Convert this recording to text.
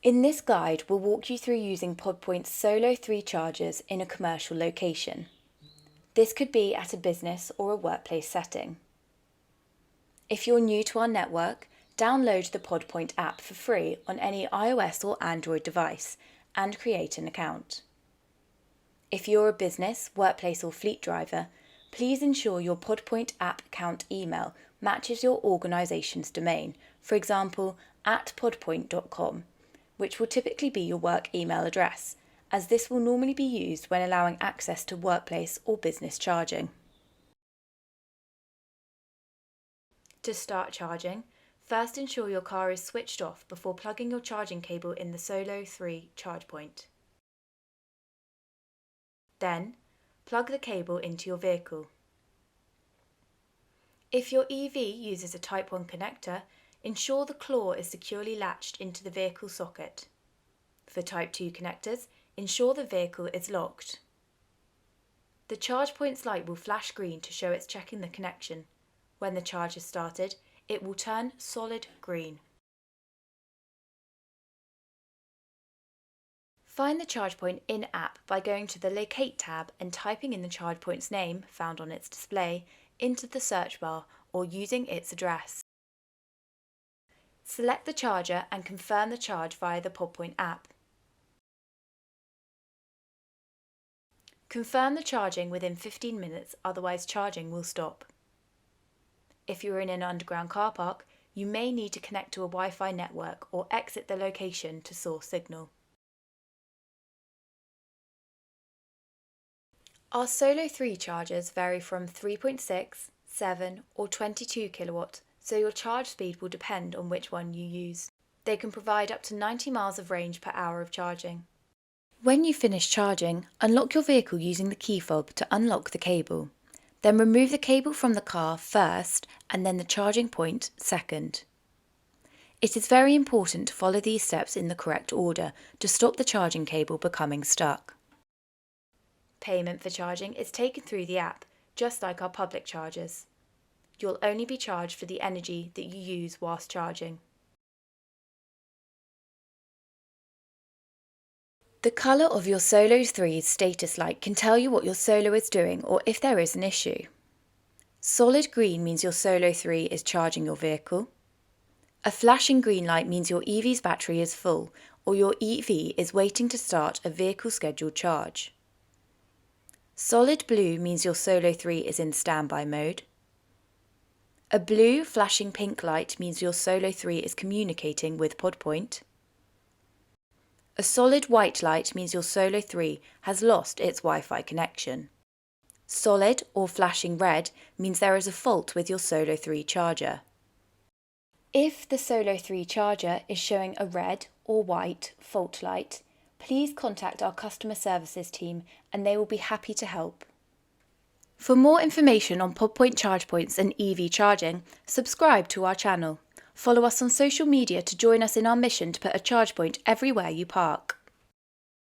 In this guide, we'll walk you through using Pod Point's Solo 3 chargers in a commercial location. This could be at a business or a workplace setting. If you're new to our network, download the Pod Point app for free on any iOS or Android device and create an account. If you're a business, workplace or fleet driver, please ensure your Pod Point app account email matches your organisation's domain, for example @podpoint.com, which will typically be your work email address, as this will normally be used when allowing access to workplace or business charging. To start charging, first ensure your car is switched off before plugging your charging cable in the Solo 3 charge point. Then, plug the cable into your vehicle. If your EV uses a Type 1 connector, ensure the claw is securely latched into the vehicle socket. For Type 2 connectors, ensure the vehicle is locked. The charge point's light will flash green to show it's checking the connection. When the charge is started, it will turn solid green. Find the charge point in-app by going to the Locate tab and typing in the charge point's name, found on its display, into the search bar or using its address. Select the charger and confirm the charge via the Pod Point app. Confirm the charging within 15 minutes, otherwise charging will stop. If you're in an underground car park, you may need to connect to a Wi-Fi network or exit the location to source signal. Our Solo 3 chargers vary from 3.6, 7 or 22 kilowatt, so your charge speed will depend on which one you use. They can provide up to 90 miles of range per hour of charging. When you finish charging, unlock your vehicle using the key fob to unlock the cable. Then remove the cable from the car first and then the charging point second. It is very important to follow these steps in the correct order to stop the charging cable becoming stuck. Payment for charging is taken through the app, just like our public chargers. You'll only be charged for the energy that you use whilst charging. The colour of your Solo 3's status light can tell you what your Solo is doing or if there is an issue. Solid green means your Solo 3 is charging your vehicle. A flashing green light means your EV's battery is full or your EV is waiting to start a vehicle scheduled charge. Solid blue means your Solo 3 is in standby mode. A blue flashing pink light means your Solo 3 is communicating with Pod Point. A solid white light means your Solo 3 has lost its Wi-Fi connection. Solid or flashing red means there is a fault with your Solo 3 charger. If the Solo 3 charger is showing a red or white fault light, please contact our customer services team and they will be happy to help. For more information on Pod Point charge points and EV charging, subscribe to our channel. Follow us on social media to join us in our mission to put a charge point everywhere you park.